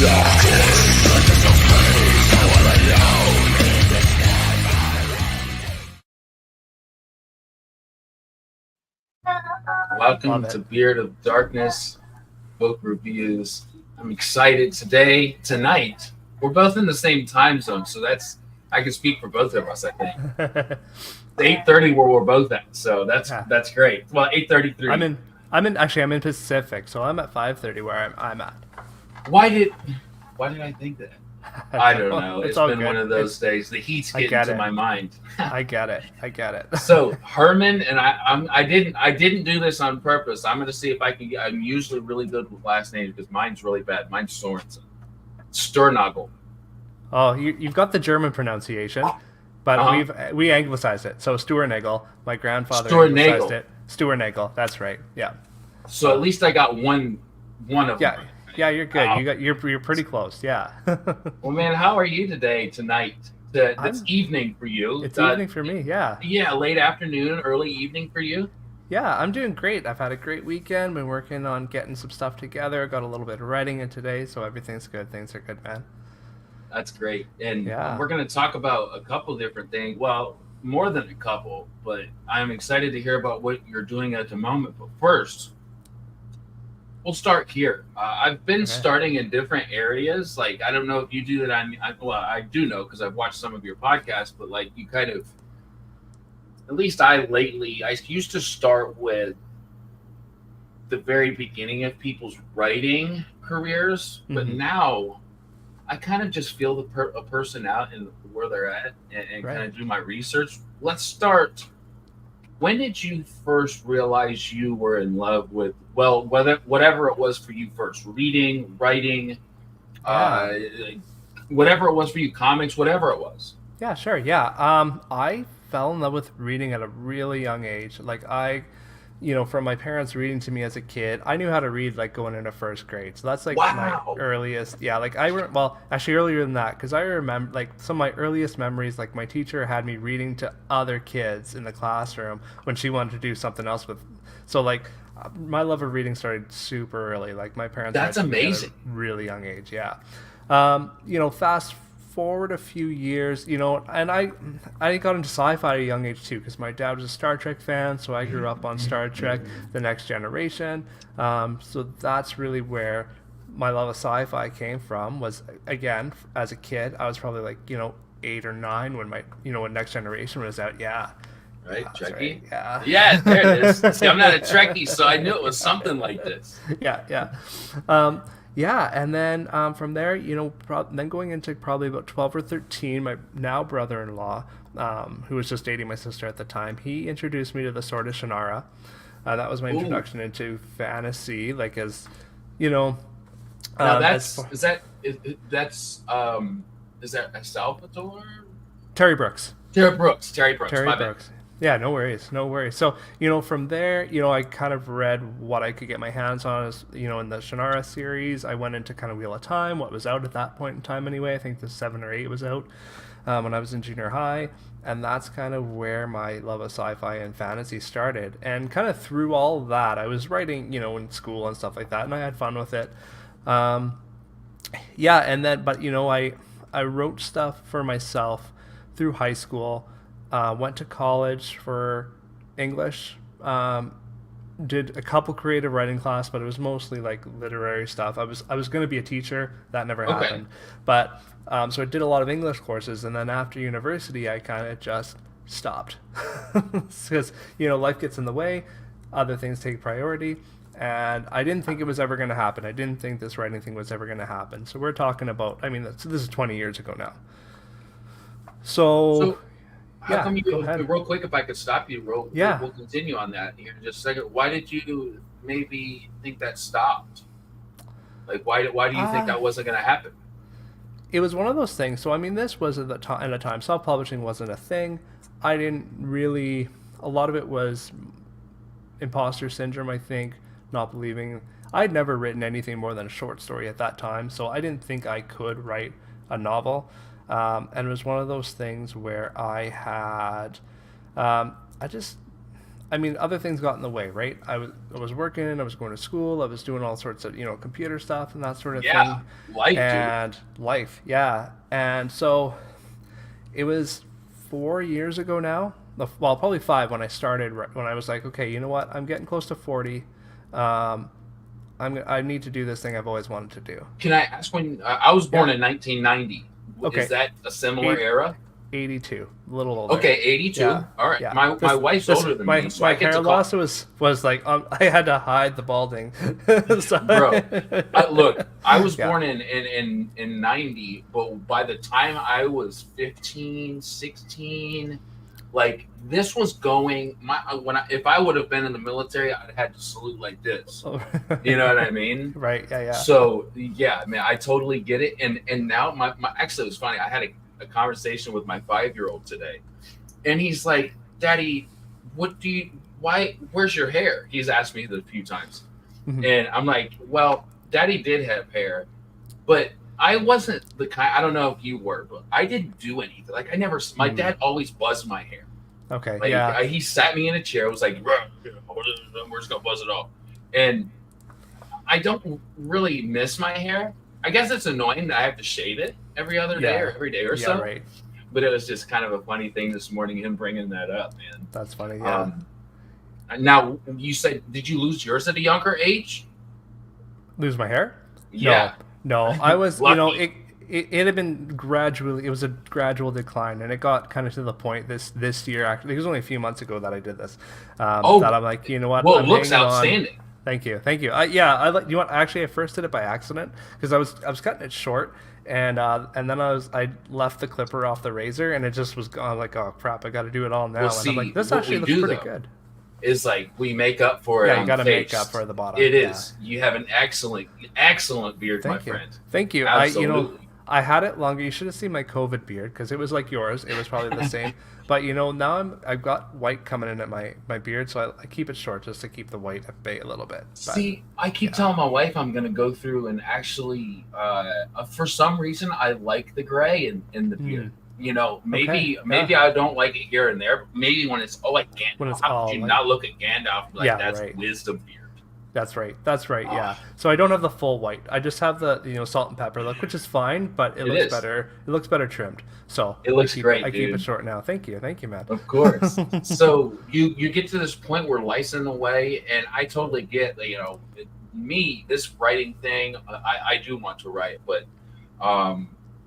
Welcome to Beard of Darkness Book Reviews. I'm excited tonight. We're both in the same time zone, so I can speak for both of us, I think. It's 8:30 where we're both at, so that's great. Well, 8:33. I'm in Pacific, so I'm at 5:30 where I'm at. Why did I think that? I don't know. It's been good. One of those days. The heat's getting to my mind. I get it. So Herman and I didn't do this on purpose. I'm going to see if I can get. I'm usually really good with last names because mine's really bad. Mine's Sorensen. Steuernagel. Oh, you've got the German pronunciation, but we anglicized it. So Steuernagel. My grandfather anglicized it. Steuernagel. That's right. Yeah. So at least I got one of them. Yeah, you're good. You're pretty close. Yeah. Well, man, how are you tonight? It's evening for you. It's evening for me. Yeah. Yeah, late afternoon, early evening for you. Yeah, I'm doing great. I've had a great weekend. Been working on getting some stuff together. Got a little bit of writing in today, so everything's good. Things are good, man. That's great. And we're going to talk about a couple different things. Well, more than a couple, but I'm excited to hear about what you're doing at the moment. But first, we'll start here. I've been starting in different areas. Like, I don't know if you do that. I do know because I've watched some of your podcasts, but like you kind of, at least I used to start with the very beginning of people's writing careers, but now I kind of just feel a person out and where they're at and kind of do my research. Let's start. When did you first realize you were in love with, whatever it was for you first, reading, writing, whatever it was for you, comics, whatever it was? Yeah, sure. Yeah. I fell in love with reading at a really young age. Like from my parents reading to me as a kid, I knew how to read like going into first grade. So that's like my earliest. Yeah, like actually earlier than that, because I remember like some of my earliest memories. Like my teacher had me reading to other kids in the classroom when she wanted to do something else with. So like my love of reading started super early. Like my parents. That's amazing. At a really young age. Yeah. Fast forward a few years, and I got into sci-fi at a young age too, because my dad was a Star Trek fan, so I grew up on Star Trek, The Next Generation. So that's really where my love of sci-fi came from. Was again as a kid, I was probably like 8 or 9 when when Next Generation was out. Yeah. Right, Trekkie. Right. Yeah, there it is. See, I'm not a Trekkie, so I knew it was something like this. Yeah. Yeah, and then from there, then going into probably about 12 or 13, my now brother-in-law, who was just dating my sister at the time, he introduced me to the Sword of Shannara. That was my introduction into fantasy, like as, Now is that Salvatore? Terry Brooks. Terry Brooks. Yeah, no worries. So, from there, I kind of read what I could get my hands on, as, in the Shannara series. I went into kind of Wheel of Time, what was out at that point in time anyway. I think the 7 or 8 was out when I was in junior high. And that's kind of where my love of sci-fi and fantasy started. And kind of through all that, I was writing, in school and stuff like that, and I had fun with it. And then, but, I wrote stuff for myself through high school. Went to college for English, did a couple creative writing class, but it was mostly like literary stuff. I was going to be a teacher. That never happened. But so I did a lot of English courses, and then after university, I kind of just stopped because life gets in the way, other things take priority, and I didn't think it was ever going to happen. I didn't think this writing thing was ever going to happen. So we're talking about, this is 20 years ago now. So how come real quick, if I could stop you, we'll continue on that here in just a second. Why did you maybe think that stopped? Like, why do you think that wasn't going to happen? It was one of those things. So, this was at the time, self-publishing wasn't a thing. I didn't really, a lot of it was imposter syndrome, I think, not believing. I'd never written anything more than a short story at that time, so I didn't think I could write a novel. And it was one of those things where I had, I mean, other things got in the way, right? I was working, I was going to school, I was doing all sorts of, computer stuff and that sort of Yeah, thing. life, dude. And life, yeah. And so it was 4 years ago now. Well, probably five when I started. When I was like, okay, you know what? I'm getting close to 40. Um, I need to do this thing I've always wanted to do. Can I ask when I was born Yeah. in 1990? Is Okay. that a similar era? 82, a little older. Okay, 82. Yeah, All right. yeah. My wife's older than my me, so my I get hair to call. loss was like I had to hide the balding. So, Bro, look, I was yeah. born in 90, but by the time I was 15, 16, like this was going if I would have been in the military, I'd had to salute like this. You know what I mean? Right. Yeah. Yeah. So yeah, man, I totally get it. And now my actually it was funny. I had a conversation with my 5-year-old today, and he's like, "Daddy, where's your hair?" He's asked me that a few times, and I'm like, "Well, Daddy did have hair, but I wasn't the kind. I don't know if you were, but I didn't do anything. Like I never. My dad always buzzed my hair. Okay. Like Yeah. he sat me in a chair. Was like, we're just gonna buzz it off, and I don't really miss my hair. I guess it's annoying that I have to shave it every other day or every day or so. Right. But it was just kind of a funny thing this morning, him bringing that up, man. That's funny. Yeah. Now, you said, did you lose yours at a younger age? Lose my hair? Yeah. No. I was, Lucky. it had been gradually, it was a gradual decline, and it got kind of to the point this year, actually, it was only a few months ago that I did this, that I'm like, you know what? Well, it looks outstanding. Thank you. I like. You know what? Actually, I first did it by accident because I was cutting it short, and then I left the clipper off the razor, and it just was gone. Like, oh crap, I got to do it all now. Well, and see, I'm like, this what actually we looks do, pretty though, good. Is like we make up for it. Yeah, you got to make face. up for the bottom. It is. You have an excellent beard, my friend. Thank you. Absolutely. I had it longer. You should have seen my COVID beard because it was like yours. It was probably the same. But now I've got white coming in at my beard, so I keep it short just to keep the white at bay a little bit. But, see, I keep telling my wife I'm going to go through and actually, for some reason, I like the gray in the beard. Maybe I don't like it here and there. But maybe when it's like Gandalf, how could you not look at Gandalf like that's wisdom beard? That's right. Yeah. So I don't have the full white. I just have the salt and pepper look, which is fine, but it looks better. It looks better trimmed. So it looks great. I keep it short now. Thank you, man. Of course. So you get to this point where life's in the way, and I totally get that. Me, this writing thing, I do want to write, but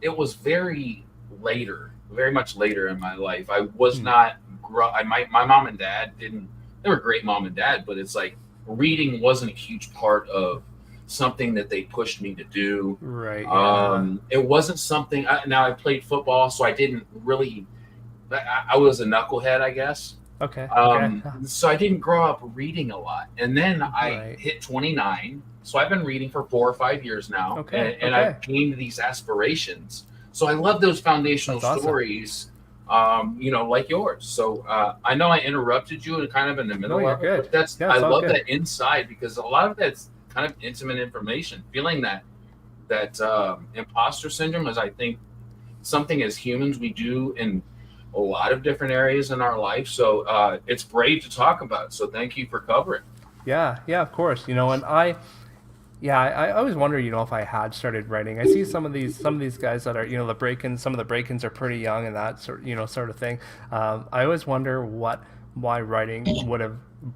it was very much later in my life. I was not. My mom and dad didn't. They were great mom and dad, but it's like. Reading wasn't a huge part of something that they pushed me to do. Right. Yeah. It wasn't something. Now I played football, so I didn't really. I was a knucklehead, I guess. Okay. So I didn't grow up reading a lot, and then I hit 29. So I've been reading for 4 or 5 years now, and I've gained these aspirations. So I love those foundational stories. Like yours. So I know I interrupted you and kind of in the middle of it, but I love that inside because a lot of that's kind of intimate information. Feeling that imposter syndrome is, I think, something as humans we do in a lot of different areas in our life. So it's brave to talk about. So thank you for covering. Yeah, of course. And I always wonder, if I had started writing. I see some of these guys that are, the break-ins. Some of the break-ins are pretty young and that sort of thing. I always wonder what my writing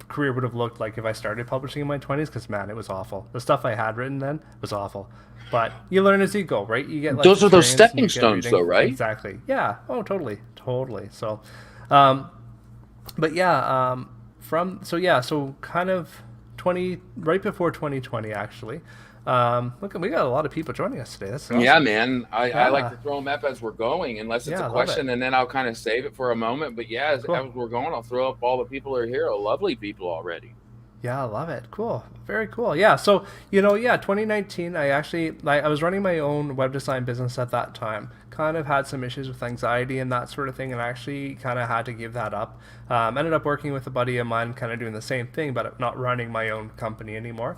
career would have looked like if I started publishing in my 20s. Because man, it was awful. The stuff I had written then was awful. But you learn as you go, right? You get those are those stepping stones, though, right? Exactly. Yeah. Oh, totally. So, but yeah. So kind of. Right before 2020, actually. Look, we got a lot of people joining us today. That's awesome. Yeah, man. I like to throw them up as we're going, unless it's a question, and then I'll kind of save it for a moment. But yeah, as we're going, I'll throw up all the people who are here. Lovely people already. Yeah, I love it. Cool. Very cool. Yeah. So, 2019, I was running my own web design business at that time. Kind of had some issues with anxiety and that sort of thing, and I actually kind of had to give that up. Ended up working with a buddy of mine, kind of doing the same thing, but not running my own company anymore.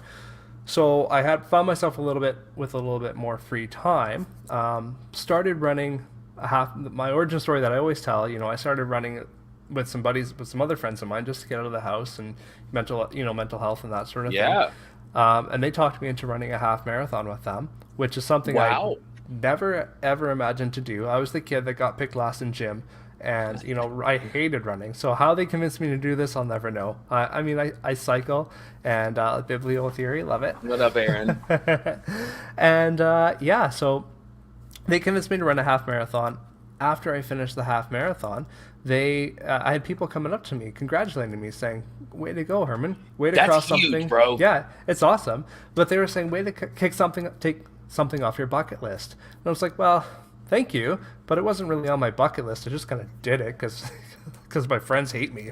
So I had found myself a little bit more free time. Started running my origin story that I always tell. I started running with some buddies, with some other friends of mine, just to get out of the house and mental health and that sort of thing. Yeah. And they talked me into running a half marathon with them, which is something I Wow. never ever imagined to do. I was the kid that got picked last in gym, and I hated running. So how they convinced me to do this, I'll never know. I mean, I cycle, and bibliotheory, love it. What up, Aaron? And yeah, so they convinced me to run a half marathon. After I finished the half marathon, I had people coming up to me, congratulating me, saying, "Way to go, Herman! Way to That's cross huge, something, bro." Yeah, it's awesome." But they were saying, "Way to take something off your bucket list." And I was like, "Well, thank you, but it wasn't really on my bucket list. I just kind of did it because my friends hate me."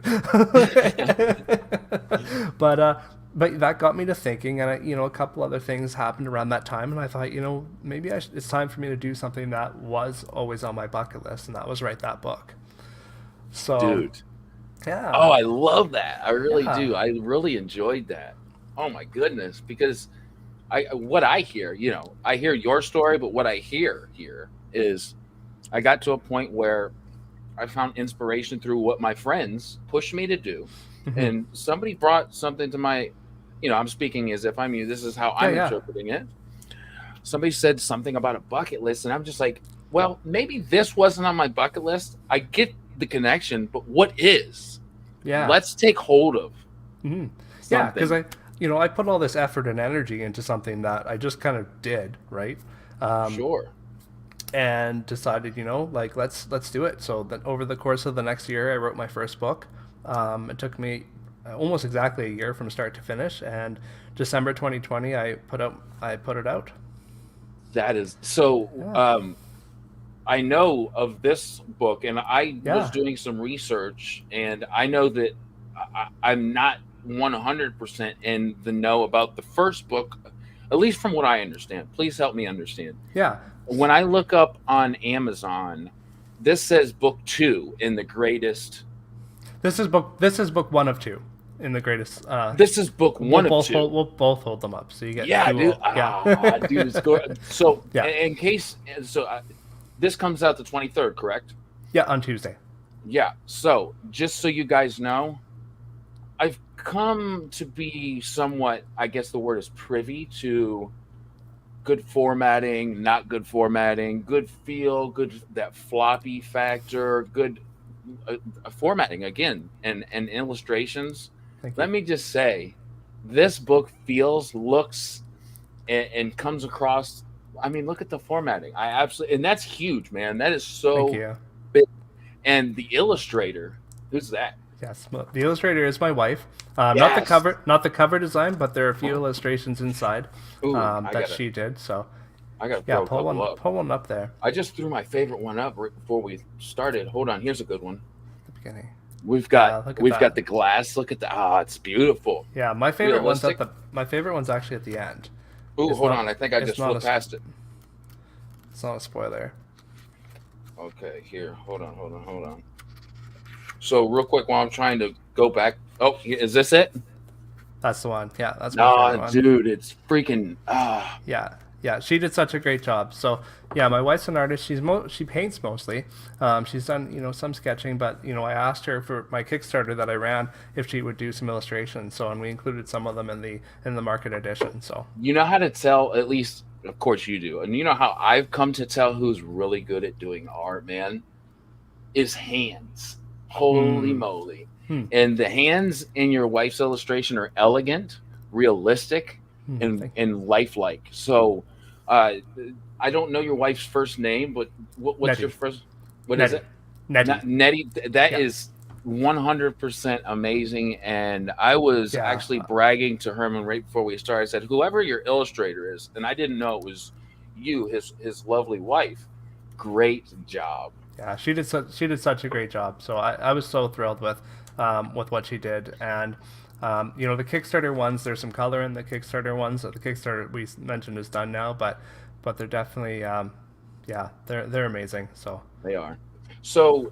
But that got me to thinking, and a couple other things happened around that time, and I thought, maybe it's time for me to do something that was always on my bucket list, and that was write that book. So, dude, yeah. Oh, I love that. I really Yeah. do. I really enjoyed that. Oh my goodness, because what I hear, I hear your story, but what I hear here is I got to a point where I found inspiration through what my friends pushed me to do, and somebody brought something to my, I'm speaking as if I'm you. This is how I'm interpreting it. Somebody said something about a bucket list, and I'm just like, well, maybe this wasn't on my bucket list. I get the connection, but what is? Yeah. Let's take hold of. Mm-hmm. Yeah, because I put all this effort and energy into something that I just kind of did, right? Sure. And decided, let's do it. So that over the course of the next year, I wrote my first book. It took me almost exactly a year from start to finish, and December 2020, I put it out. That is so. Yeah. I know of this book, and I was doing some research, and I know that I'm not 100% in the know about the first book, at least from what I understand. Please help me understand. Yeah. When I look up on Amazon, this says book 2 in the greatest. This is book 1 of 2 in the greatest. This is book 1 of 2. We'll both hold them up, so you get. Yeah, dude. Dude, it's good. So, this comes out the 23rd, correct? Yeah, on Tuesday. Yeah. So, just so you guys know, I've come to be somewhat, I guess the word is privy to good formatting, not good formatting, good feel, good that floppy factor, good formatting again, and illustrations. Let me just say, this book feels, looks, and comes across. I mean, look at the formatting. I absolutely, and that's huge, man. That is so big. And the illustrator, who's that? Yes, the illustrator is my wife. Not the cover design, but there are a few illustrations inside that she did. So I got to pull one up there. I just threw my favorite one up right before we started. Hold on, here's a good one. The beginning. We've got the glass. Look at it's beautiful. Yeah, my favorite one's actually at the end. Ooh, hold on. I think I just flipped past it. It's not a spoiler. Okay, here. Hold on. So real quick, while I'm trying to go back. Oh, is this it? That's the one. Yeah, that's my favorite one. Dude, it's freaking. Yeah, she did such a great job. So yeah, my wife's an artist. She paints mostly. She's done some sketching, but I asked her for my Kickstarter that I ran if she would do some illustrations. So, and we included some of them in the market edition. So you know how to tell, at least of course you do, and you know how I've come to tell who's really good at doing art, man, is hands. Holy moly. And the hands in your wife's illustration are elegant, realistic, and lifelike. So I don't know your wife's first name, but what's Nettie. your first? What Nettie. Is it? Nettie. That is 100% amazing. And I was actually bragging to Herman right before we started. I said, whoever your illustrator is, and I didn't know it was you, his lovely wife. Great job. Yeah, she did such a great job. So I was so thrilled with what she did. And the Kickstarter ones, there's some color in the Kickstarter ones. The Kickstarter we mentioned is done now, but they're definitely they're amazing. So they are. So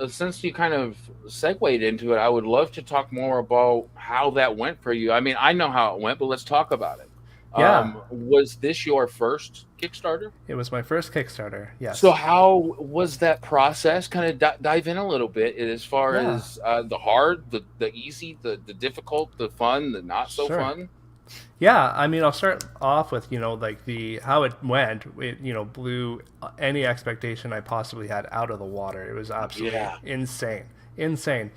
since you kind of segued into it, I would love to talk more about how that went for you. I mean, I know how it went, but let's talk about it. Yeah, Was this your first Kickstarter? it was my first Kickstarter. So Yes. how was that process? Kind of dive in a little bit as far Yeah. as the hard, the easy, the difficult, the fun, the not so Sure. fun. Yeah, I mean, I'll start off with like the how it went. It blew any expectation I possibly had out of the water. It was absolutely Yeah. insane, insane.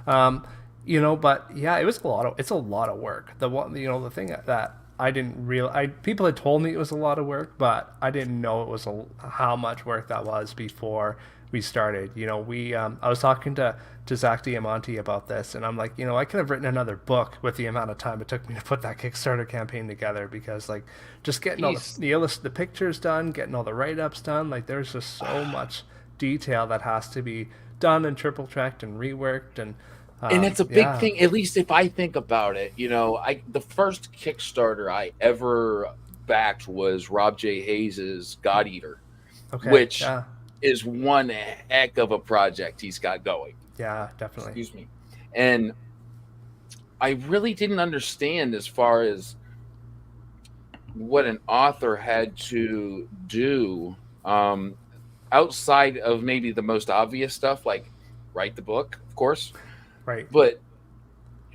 Um, but yeah, it's a lot of work. The thing that I didn't real I people had told me it was a lot of work, but I didn't know it was how much work that was before we started. We I was talking to Zach Diamante about this, and I'm like, I could have written another book with the amount of time it took me to put that Kickstarter campaign together, because like just getting all Jeez. the pictures done, getting all the write ups done, like there's just so much detail that has to be done and triple checked and reworked, and And it's a big yeah. thing, at least if I think about it. I the first Kickstarter I ever backed was Rob J. Hayes's God Eater, Okay. which Yeah. is one heck of a project he's got going. Yeah. Definitely. Excuse me. And I really didn't understand as far as what an author had to do, um, outside of maybe the most obvious stuff, like write the book, of course. Right. But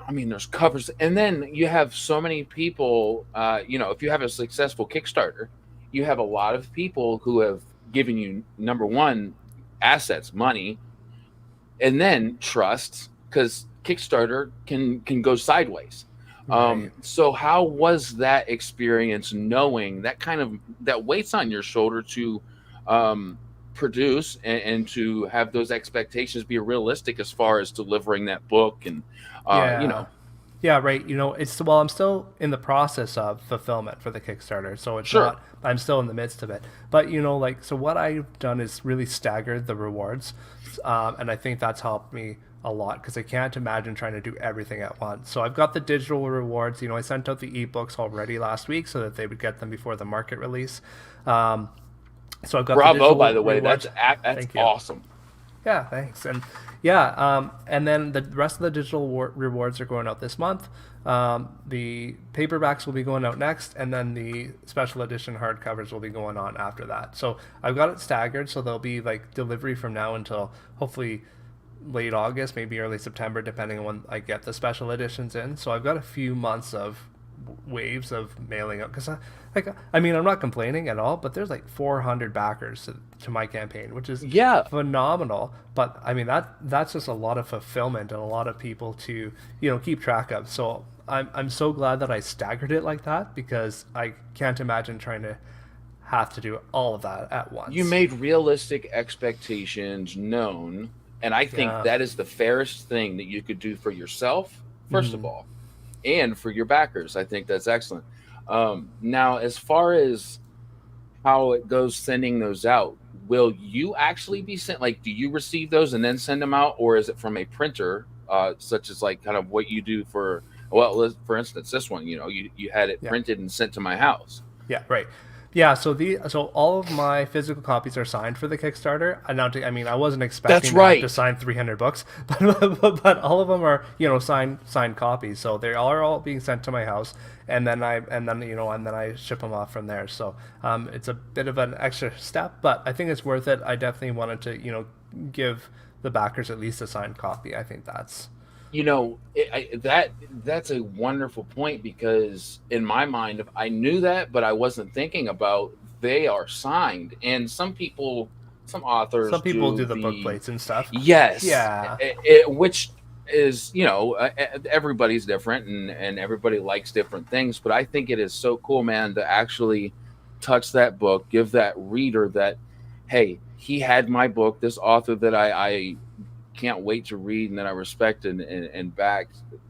I mean, there's covers, and then you have so many people. If you have a successful Kickstarter, you have a lot of people who have given you, number one, assets, money, and then trust, because Kickstarter can go sideways. Right. So how was that experience, knowing that kind of that weights on your shoulder to um, produce, and to have those expectations be realistic as far as delivering that book, and uh, you Yeah. know, Yeah, right. I'm still in the process of fulfillment for the Kickstarter, so it's sure, not. I'm still in the midst of it. But so what I've done is really staggered the rewards, and I think that's helped me a lot, because I can't imagine trying to do everything at once. So I've got the digital rewards. I sent out the ebooks already last week so that they would get them before the market release. Um, so I've got the bravo. By digital the way, rewards. that's Thank you. awesome. Yeah, thanks. And yeah, and then the rest of the digital rewards are going out this month. The paperbacks will be going out next, and then the special edition hardcovers will be going on after that. So I've got it staggered, so there'll be like delivery from now until hopefully late August, maybe early September, depending on when I get the special editions in. So I've got a few months of waves of mailing out, because I mean, I'm not complaining at all, but there's like 400 backers to my campaign, which is Yeah, phenomenal. But I mean, that's just a lot of fulfillment and a lot of people to keep track of. So I'm so glad that I staggered it like that, because I can't imagine trying to have to do all of that at you once. made realistic expectations known, and I think Yeah. that is the fairest thing that you could do for yourself, first of Mm. all, and for your backers. I think that's excellent. Now, as far as how it goes sending those out, will you actually be sent? Like, do you receive those and then send them out, or is it from a printer, such as like kind of what you do for? Well, for instance, this one, you had it Yeah. printed and sent to my house. Yeah, right. Yeah, so all of my physical copies are signed for the Kickstarter. And now, I mean, I wasn't That's expecting to have to right. sign 300 books, but all of them are signed copies. So they are all being sent to my house, and then I ship them off from there. So it's a bit of an extra step, but I think it's worth it. I definitely wanted to give the backers at least a signed copy. I think that's That's a wonderful point, because in my mind, if I knew that, but I wasn't thinking about, they are signed, and some authors some people do do the book the plates and stuff. yes, Yeah. which is, everybody's different, and everybody likes different things, but I think it is so cool, man, to actually touch that book, give that reader that, hey, he had my book, this author that I can't wait to read, and that I respect, and back,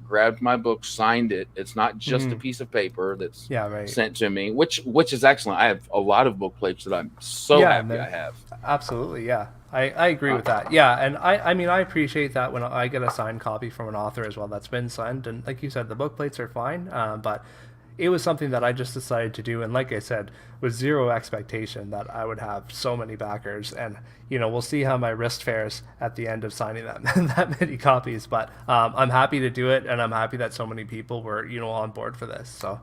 grabbed my book, signed it. It's not just a Hmm. piece of paper that's Yeah, right. sent to me, which is excellent. I have a lot of book plates that I'm so Yeah, and happy I then have. absolutely, yeah. I agree Uh, with that. Yeah, and I mean, I appreciate that when I get a signed copy from an author as well that's been signed. And like you said, the book plates are fine, but it was something that I just decided to do. And like I said, with zero expectation that I would have so many backers. And we'll see how my wrist fares at the end of signing that that many copies. But I'm happy to do it, and I'm happy that so many people were on board for this. So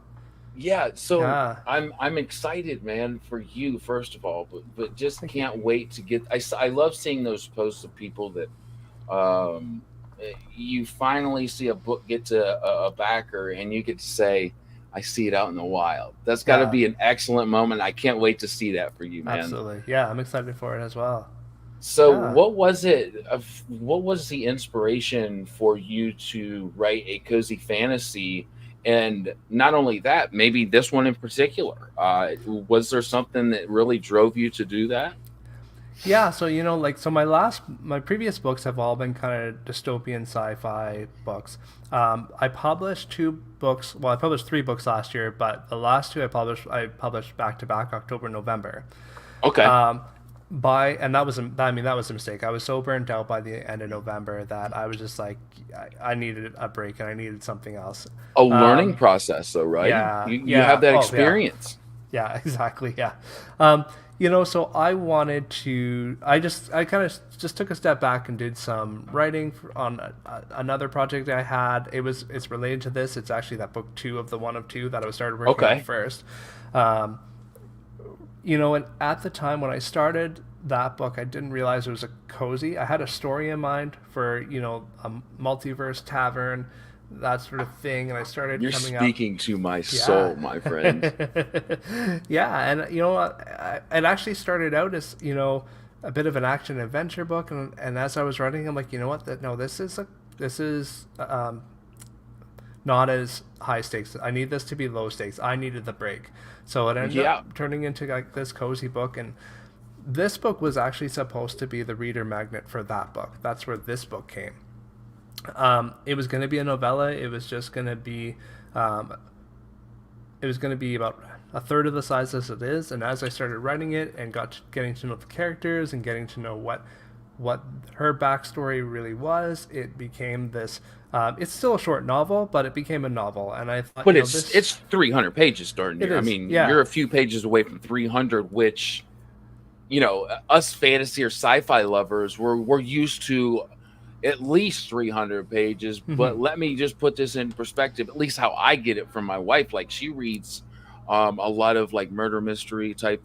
Yeah, so Yeah, I'm excited, man, for you first of all, but just thank you. can't wait to get. I love seeing those posts of people that you finally see a book get to a backer, and you get to say, "I see it out in the wild." That's got to Yeah, be an excellent moment. I can't wait to see that for you, man. absolutely. Yeah, I'm excited for it as well. So, Yeah. what was it? What was the inspiration for you to write a cozy fantasy? And not only that, maybe this one in particular. Was there something that really drove you to do that? Yeah, so like my previous books have all been kind of dystopian sci-fi books. I published two books. Well, I published three books last year, but the last two I published back to back, October, November. Okay. Um, and that was that was a mistake. I was so burnt out by the end of November that I was just like, I needed a break and I needed something else. A learning Um, process, though, right? yeah, You have yeah, that oh yeah, experience. yeah, exactly. Yeah. Um, so I wanted to. I kind of just took a step back and did some writing on another project I had. It's related to this. It's actually that book two of the one of two that I started working on Okay. first. Um, and at the time when I started that book, I didn't realize it was a cozy. I had a story in mind for a multiverse tavern, that sort of thing, and I started You're coming up. speaking to my Yeah. soul, my friend. Yeah, and it actually started out as a bit of an action adventure book, and as I was writing, I'm like, you know what? That no, this is not as high stakes. I need this to be low stakes. I needed the break, so it ended Yeah. up turning into like this cozy book, and this book was actually supposed to be the reader magnet for that book. That's where this book came. It was going to be a novella. Um, it was going to be about a third of the size as it is. And as I started writing it and getting to know the characters and getting to know what her backstory really was, it became this. It's still a short novel, but it became a novel. And I thought, But this it's 300 pages, darn it near. I is, mean, yeah. you're a few pages away from 300, which us fantasy or sci-fi lovers, we're used to at least 300 pages. Hmm. But let me just put this in perspective, at least how I get it from my wife. Like, she reads a lot of like murder mystery type.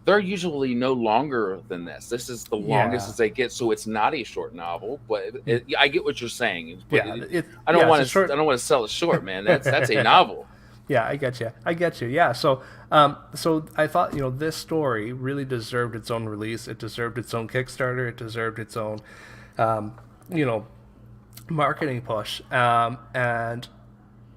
They're usually no longer than this. This is the longest Yeah. as they get, so it's not a short novel. But I get what you're saying. But Yeah. It's a I short. don't want to sell it short, man. That's a novel. Yeah, I get you. I get you. Yeah. So I thought this story really deserved its own release. It deserved its own Kickstarter. It deserved its own, um, you know, marketing push. And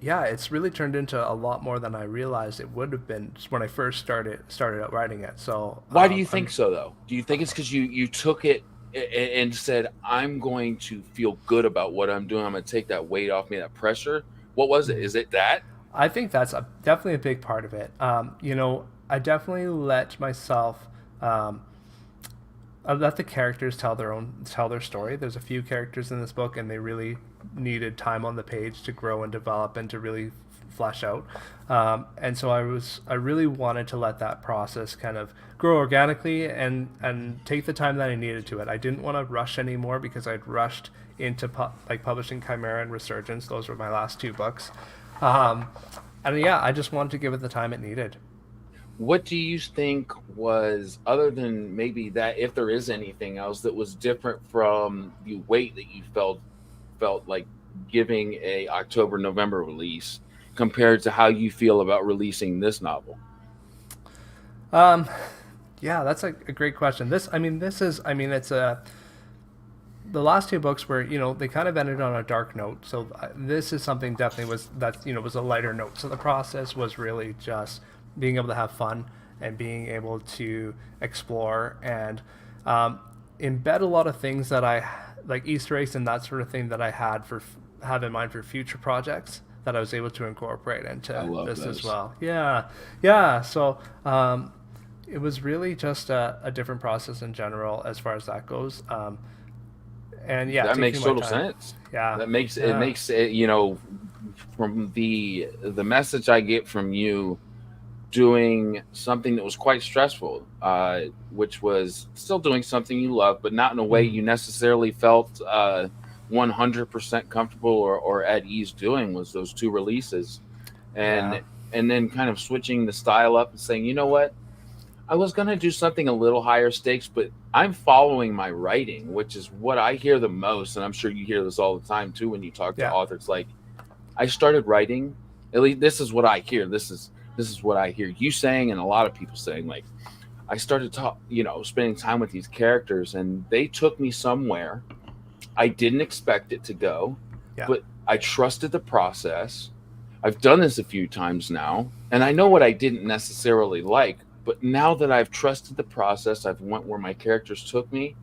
yeah, it's really turned into a lot more than I realized it would have been when I first started out writing it. So Why do you think I'm so, though? Do you think it's because you took it and said, "I'm going to feel good about what I'm doing. I'm going to take that weight off me, that pressure." What was it? Is it that? I think that's definitely a big part of it. I definitely let myself. I let the characters tell their story. There's a few characters in this book, and they really needed time on the page to grow and develop and to really flesh out. And so I really wanted to let that process kind of grow organically and take the time that I needed to it. I didn't want to rush anymore because I'd rushed into like publishing Chimera and Resurgence. Those were my last two books. Um, and yeah, I just wanted to give it the time it needed. What do you think was, other than maybe that, if there is anything else that was different from the weight that you felt like giving a October November release compared to how you feel about releasing this novel? Um, yeah, that's a great question. It's a the last two books were they kind of ended on a dark note. So this is something definitely was a lighter note. So the process was really just being able to have fun and being able to explore and um, embed a lot of things that I like Easter eggs and that sort of thing that I have in mind for future projects that I was able to incorporate I into love this as those. well. Yeah, yeah. So it was really just a different process in general as far as that goes. And yeah, That makes taking my total time. sense. Yeah, That makes it yeah. makes it, from the message I get from you, doing something that was quite stressful, which was still doing something you love, but not in a way Mhm. you necessarily felt 100% comfortable or at ease doing, was those two releases. Yeah. And and then kind of switching the style up and saying, you know what, I was going to do something a little higher stakes, but I'm following my writing, which is what I hear the most. And I'm sure you hear this all the time too when you talk to authors. Like, I started writing, at least this is what I hear. This is what I hear you saying, and a lot of people saying, like, I started spending time with these characters, and they took me somewhere I didn't expect it to go, but I trusted the process. I've done this a few times now, and I know what I didn't necessarily like, but now that I've trusted the process, I've went where my characters took me,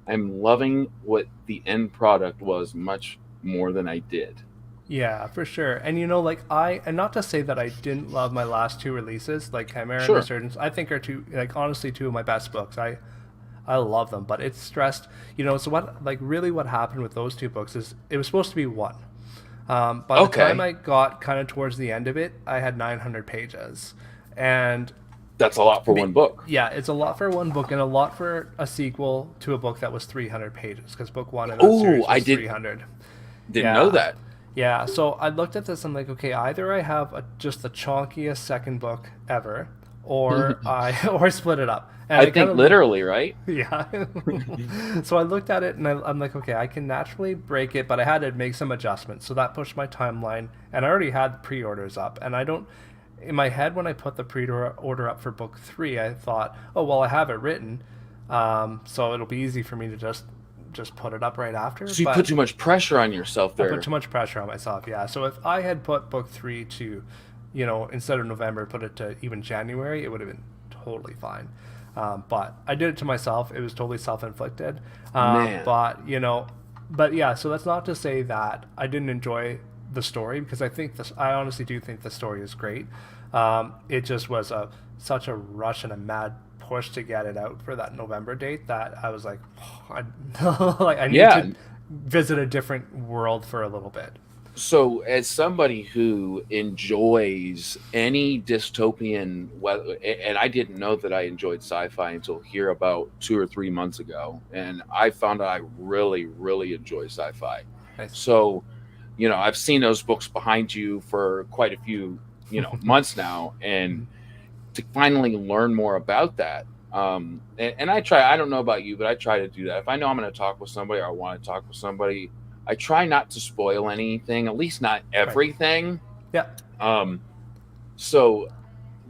I'm loving what the end product was much more than I did. Yeah, for sure. And and not to say that I didn't love my last two releases, like Chimera and Resurgence, I think are honestly two of my best books. I love them, but it's stressed, so what happened with those two books is it was supposed to be one. By the time I got kind of towards the end of it, I had 900 pages. And that's a lot for one book. Yeah, it's a lot for one book and a lot for a sequel to a book that was 300 pages, because book one in that series was 300. Didn't know that. Yeah, so I looked at this and I'm like, okay, either I have just the chonkiest second book ever, or I split it up. And I think literally, right? Yeah. So I looked at it and I'm like, okay, I can naturally break it, but I had to make some adjustments. So that pushed my timeline, and I already had pre-orders up. And in my head, when I put the pre-order up for book 3, I thought, oh, well, I have it written, so it'll be easy for me to just put it up right after. So you put too much pressure on yourself there. I put too much pressure on myself, yeah. So if I had put book 3 to, instead of November, put it to even January, it would have been totally fine. But I did it to myself. It was totally self-inflicted. But yeah, so that's not to say that I didn't enjoy the story, because I honestly do think the story is great. It just was such a rush and a mad push to get it out for that November date that I was like, I need to visit a different world for a little bit. So, as somebody who enjoys any dystopian, and I didn't know that I enjoyed sci-fi until here about 2 or 3 months ago, and I found out I really, really enjoy sci-fi. Nice. So, I've seen those books behind you for quite a few, months now, and to finally learn more about that. And I don't know about you, but I try to do that. If I know I'm going to talk with somebody, or I want to talk with somebody, I try not to spoil anything, at least not everything. Right. Yeah. So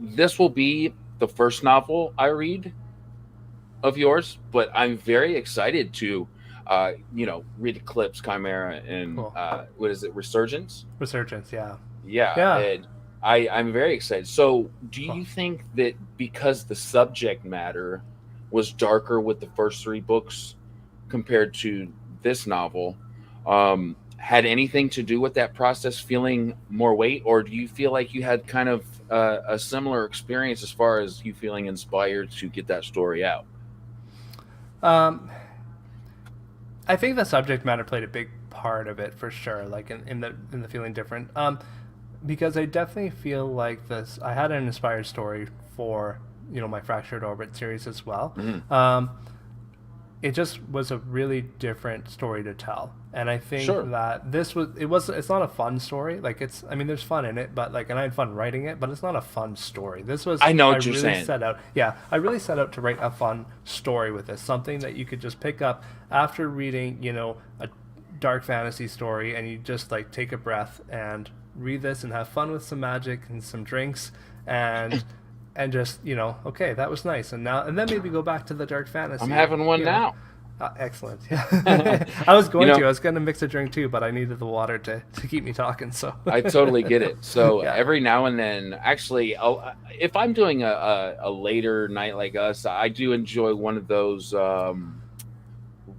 this will be the first novel I read of yours, but I'm very excited to, read Eclipse, Chimera, and what is it, Resurgence? Resurgence, yeah. Yeah. And I'm very excited. So do you think that because the subject matter was darker with the first 3 books compared to this novel, had anything to do with that process feeling more weight, or do you feel like you had kind of a similar experience as far as you feeling inspired to get that story out? I think the subject matter played a big part of it, for sure, like in the feeling different, because I definitely feel like I had an inspired story for my Fractured Orbit series as well. It just was a really different story to tell, and I think that it's not a fun story. Like, there's fun in it, but and I had fun writing it, but it's not a fun story. I really set out to write a fun story with this, something that you could just pick up after reading a dark fantasy story, and you just take a breath and read this and have fun with some magic and some drinks, and just okay, that was nice, and then maybe go back to the dark fantasy. I'm having one now. Excellent. Yeah. I was going to mix a drink too, but I needed the water to keep me talking. So I totally get it. So every now and then, actually, if I'm doing a later night like us, I do enjoy one of those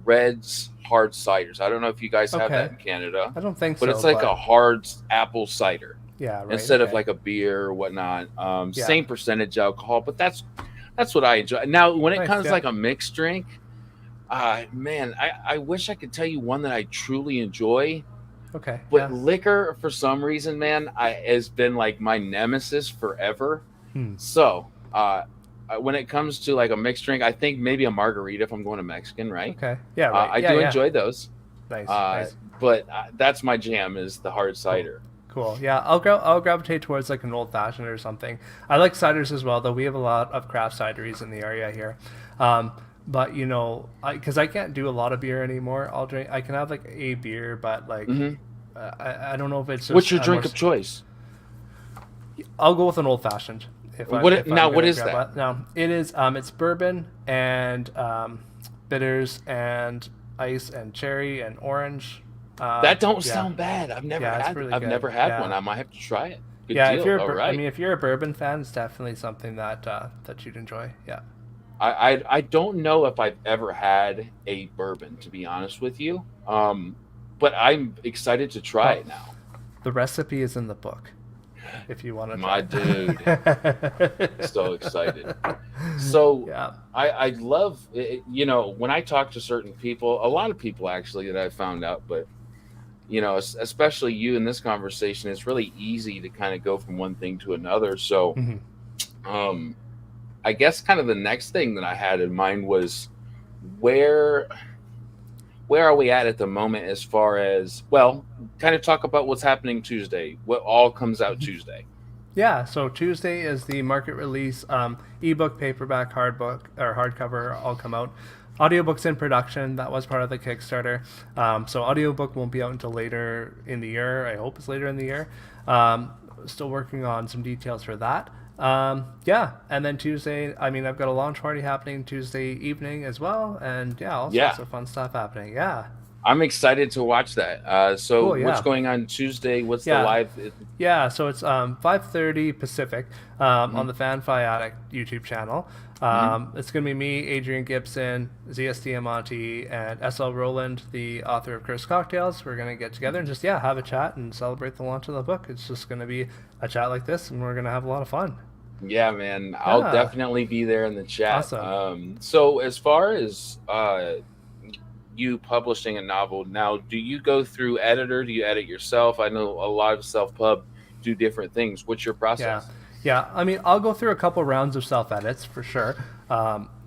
Red's hard ciders. I don't know if you guys have that in Canada. I don't think so. But it's like a hard apple cider. Yeah, right. Instead of like a beer or whatnot. Same percentage alcohol, but that's what I enjoy. Now, when it comes like a mixed drink, man, I wish I could tell you one that I truly enjoy. Okay. But liquor, for some reason, man, has been like my nemesis forever. So, when it comes to like a mixed drink, I think maybe a margarita if I'm going to Mexican, right? Okay. Yeah, right. I do enjoy those. Nice. But that's my jam, is the hard cider. Cool. Yeah, I'll gravitate towards like an old fashioned or something. I like ciders as well, though. We have a lot of craft cideries in the area here. Um, but because I can't do a lot of beer anymore, I'll drink. I can have like a beer, but like Hmm. I don't know if it's What's just your drink of choice? I'll go with an old fashioned if I'm Now? What gonna is grab that? it. No, it is it's bourbon and bitters and ice and cherry and orange. That don't Yeah, sound bad. yeah, it's really I've good. never had one. Yeah, I might have to try it. Good yeah. If deal. you're All I right. mean, if you're a bourbon fan, it's definitely something that you'd enjoy. Yeah. I don't know if I've ever had a bourbon, to be honest with you. But I'm excited to try Well, it now. the recipe is in the book if you want to My try. dude, so excited. So Yeah. I love it, when I talk to certain people, a lot of people actually that I've found out, but especially you in this conversation, it's really easy to kind of go from one thing to another. So Hmm. um I guess kind of the next thing that I had in mind was where where are we at the moment as far as, well, kind of talk about what's happening Tuesday, what all comes out Tuesday. Yeah, so Tuesday is the market release. Ebook, paperback, hardbook, or hardcover all come out. Audiobook's in production. That was part of the Kickstarter. So audiobook won't be out until later in the year. I hope it's later in the year. Still working on some details for that. Yeah, and then Tuesday, I mean, I've got a launch party happening Tuesday evening as well, and yeah, all Yeah, sorts of fun stuff happening. Yeah, I'm excited to watch that. So cool. what's Yeah, going on Tuesday? What's the yeah. live? Yeah, so it's 5:30 Pacific Mhm, on the Fan Addict YouTube channel. mhm. It's going to be me, Adrian Gibson, ZSD Amati, and SL Rowland, the author of Cursed Cocktails. We're going to get together and just, yeah, have a chat and celebrate the launch of the book. It's just going to be a chat like this, and we're going to have a lot of fun. Yeah, man, I'll Yeah, definitely be there in the chat. awesome. So as far as you publishing a novel now, do you go through editor? Do you edit yourself? I know a lot of self-pub do different things. What's your Yeah, process? yeah. I mean, I'll go through a couple rounds of self edits for sure.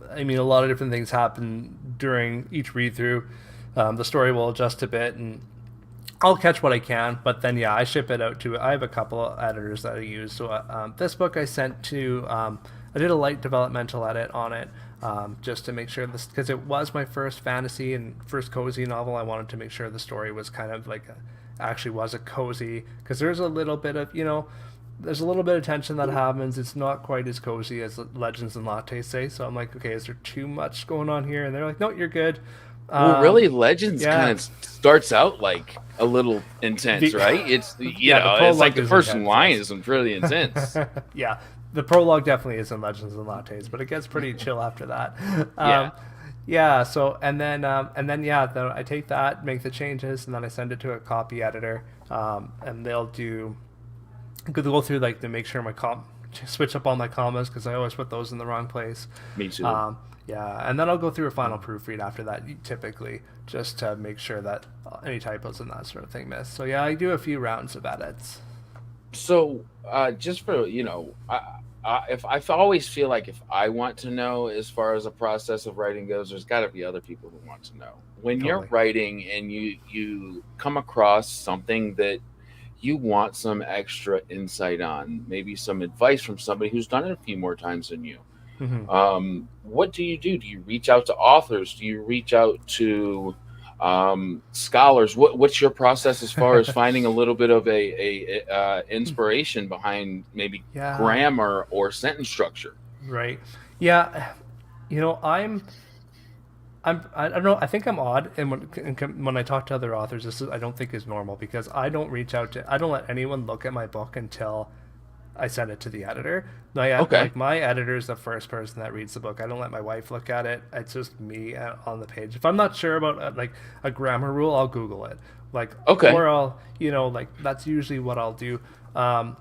I mean, a lot of different things happen during each read through. The story will adjust a bit, and I'll catch what I can. But then, yeah, I ship it out to. I have a couple of editors that I use. So this book I sent to. I did a light developmental edit on it. Just to make sure this, because it was my first fantasy and first cozy novel. I wanted to make sure the story was kind of like actually was a cozy, because there's a little bit of there's a little bit of tension that happens. It's not quite as cozy as Legends and Lattes say. So I'm like, okay, is there too much going on here? And they're like, no, you're good. Well, really, Legends kind Yeah, of starts out like a little intense, the right? It's yeah, the it's like prologue the is first intense. line Yes. is really intense. Yeah, the prologue definitely is in Legends and Lattes, but it gets pretty chill after that. Yeah. Um, yeah, so and then yeah, then I take that, make the changes, and then I send it to a copy editor, and they'll go through like to make sure switch up all my commas because I always put those in the wrong place. Me too. Yeah, and then I'll go through a final proofread after that, typically, just to make sure that any typos and that sort of thing miss. So yeah, I do a few rounds of edits. So, just for if I always feel like if I want to know as far as the process of writing goes, there's got to be other people who want to know. When you're Totally. writing and you come across something that you want some extra insight on, maybe some advice from somebody who's done it a few more times than you. Hmm. What do you do? Do you reach out to authors? Do you reach out to scholars? What's your process as far as finding a little bit of a inspiration behind maybe Yeah, grammar or sentence structure? right. Yeah, I don't know. I think I'm odd, and when I talk to other authors, I don't think is normal because I don't let anyone look at my book until I send it to the editor. Okay. Like my editor is the first person that reads the book. I don't let my wife look at it. It's just me on the page. If I'm not sure about like a grammar rule, I'll Google it. Like, Okay. or I'll like that's usually what I'll do. Um,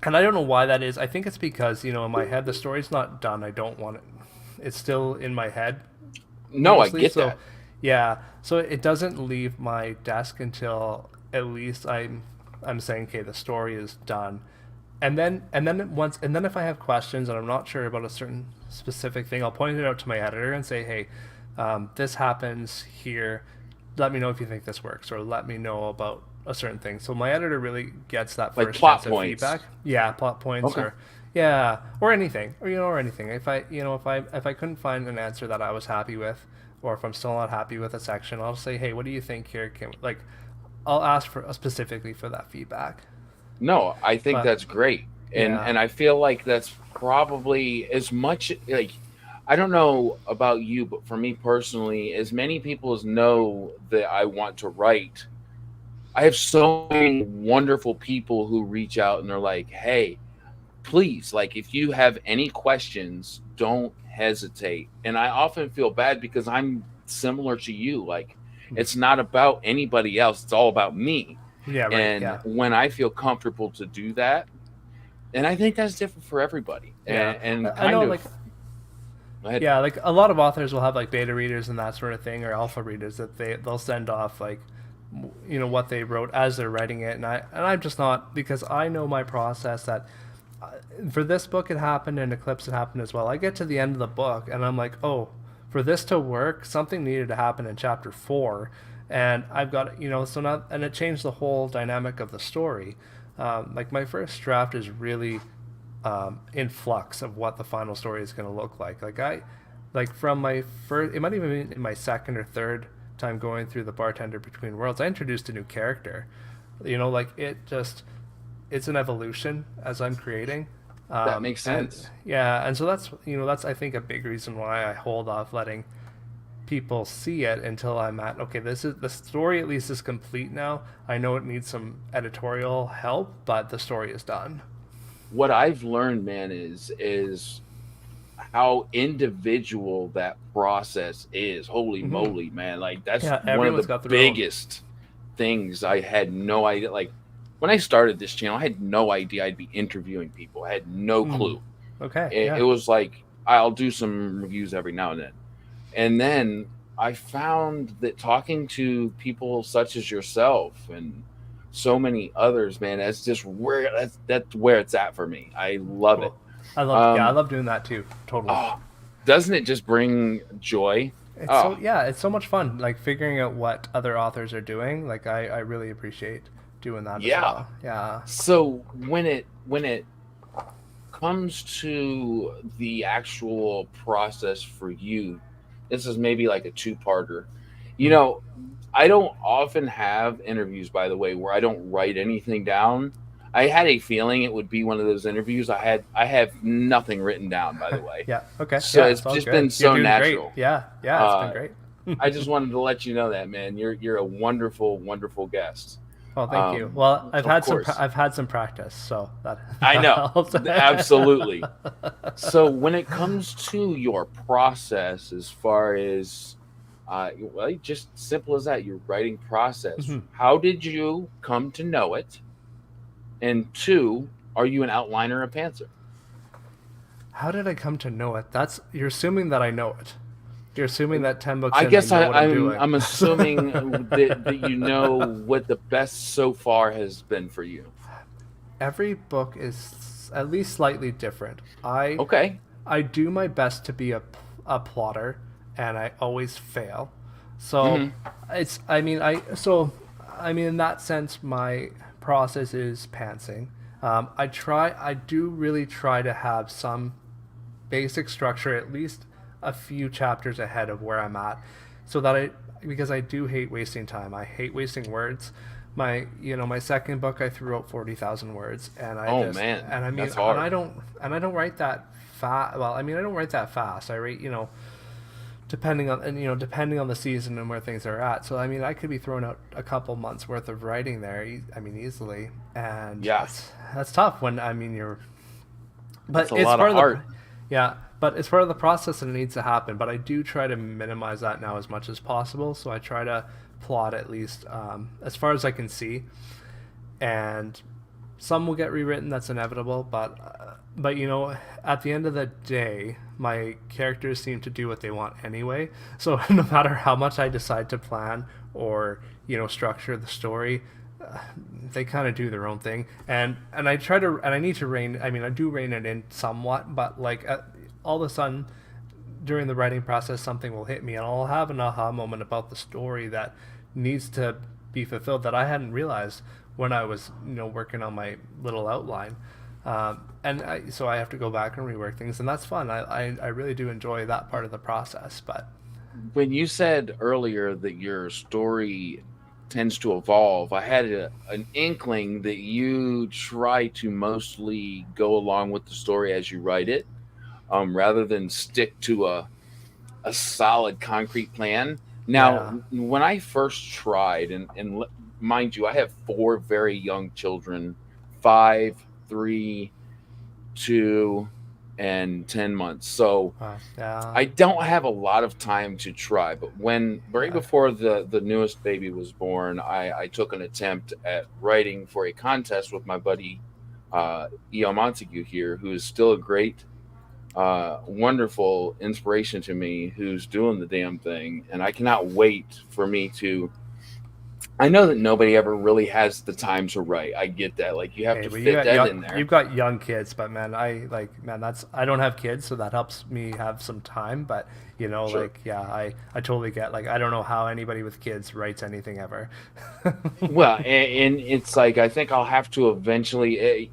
and I don't know why that is. I think it's because in my head the story's not done. I don't want it. It's still in my head No, I mostly. get So that. yeah, so it doesn't leave my desk until at least I'm saying, okay, the story is done. And then if I have questions and I'm not sure about a certain specific thing, I'll point it out to my editor and say, hey, this happens here. Let me know if you think this works, or let me know about a certain thing. So my editor really gets that Like first plot chance of points. feedback. Yeah, plot points, Okay. or yeah, or anything, or anything. If I couldn't find an answer that I was happy with, or if I'm still not happy with a section, I'll say, hey, what do you think here? I'll ask for specifically for that feedback. No, I think But that's great. yeah, And I feel like that's probably as much like I don't know about you, but for me personally, as many people as know that I want to write, I have so many wonderful people who reach out and they're like, "Hey, please, like if you have any questions, don't hesitate." And I often feel bad because I'm similar to you. Like it's not about anybody else, it's all about me. yeah, right, And yeah, when I feel comfortable to do that, and I think that's different for everybody. yeah. And I kind know, of like, go ahead. yeah, like a lot of authors will have like beta readers and that sort of thing, or alpha readers that they'll send off like what they wrote as they're writing it, and I'm just not, because I know my process that for this book it happened and Eclipse it happened as well. I get to the end of the book and I'm like, oh, for this to work, something needed to happen in chapter 4, and I've got, so now, and it changed the whole dynamic of the story. Like my first draft is really in flux of what the final story is going to look like. Like from my first, it might even be in my second or third time going through the Bartender Between Worlds, I introduced a new character. Like it's an evolution as I'm creating. That makes And sense. yeah, and so that's I think a big reason why I hold off letting people see it until I'm at, okay, this is the story, at least is complete now. I know it needs some editorial help, but the story is done. What I've learned, man, is how individual that process is. Holy Mm-hmm. moly, man. Like that's Yeah, one of everyone's the got their own. biggest things I had no idea. Like when I started this channel, I had no idea I'd be interviewing people. I had no Mm. clue. Okay, It yeah. was like I'll do some reviews every now and then. And then I found that talking to people such as yourself and so many others, man, that's where it's at for me. I love it. Cool. I Um, love doing that too. Totally. oh, doesn't it just bring joy? Oh, It's so much fun. Like figuring out what other authors are doing. Like I really appreciate doing that as yeah. well. Yeah. So when it comes to the actual process for you, this is maybe like a two-parter. You Mm. know, I don't often have interviews, by the way, where I don't write anything down. I had a feeling it would be one of those interviews. I have nothing written down, by the way. Yeah. Okay. So Yeah. it's It's all just good. been You're so doing great. natural. Yeah. Yeah. It's been Uh, great. I just wanted to let you know that, man. You're a wonderful, wonderful guest. Well, thank you. Well, Of course. I've had some practice, so that I that know. helps. Absolutely. So when it comes to your process, as far as well, just simple as that, your writing process. Mhm. How did you come to know it? And two, are you an outliner or a pantser? How did I come to know it? That's You're assuming that I know it. You're assuming that 10 books I in, I guess know what I'm I'm doing. I'm assuming that you know what the best so far has been for you. Every book is at least slightly different. Okay. I do my best to be a plotter, and I always fail. So Hmm. it's I mean in that sense my process is pantsing. I do really try to have some basic structure, at least a few chapters ahead of where I'm at, so that because I do hate wasting time. I hate wasting words. My second book I threw out 40,000 words, and Oh man, I mean that's hard. I don't write that fast. Well, I mean I don't write that fast. I write, depending on the season and where things are at. So I mean I could be throwing out a couple months worth of writing there. I mean easily, and Yeah, that's tough when I mean you're that's but a it's lot of part of the heart. yeah, but it's part of the process and it needs to happen. But I do try to minimize that now as much as possible. So I try to plot at least as far as I can see, and some will get rewritten. That's inevitable. But at the end of the day, my characters seem to do what they want anyway. So no matter how much I decide to plan or structure the story, they kind of do their own thing, and I need to rein. I mean, I do rein it in somewhat, but like all of a sudden during the writing process, something will hit me, and I'll have an aha moment about the story that needs to be fulfilled that I hadn't realized when I was, working on my little outline. So I have to go back and rework things, and that's fun. I really do enjoy that part of the process. But when you said earlier that your story tends to evolve, I had an inkling that you try to mostly go along with the story as you write it, rather than stick to a solid concrete plan. Now, yeah, when I first tried, mind you, I have four very young children, 5, 3, 2, and 10 months. So yeah, I don't have a lot of time to try. But when right yeah. before the newest baby was born, I took an attempt at writing for a contest with my buddy E.L. Montague here, who is still a great wonderful inspiration to me, who's doing the damn thing. And I cannot wait for me to. I know that nobody ever really has the time to write. I get that. Like, you have Hey, to but you fit got that young, in there. you've got young kids, but man, that's I don't have kids, so that helps me have some time. But Sure. yeah, I totally get, like, I don't know how anybody with kids writes anything ever. Well, and it's like I think I'll have to eventually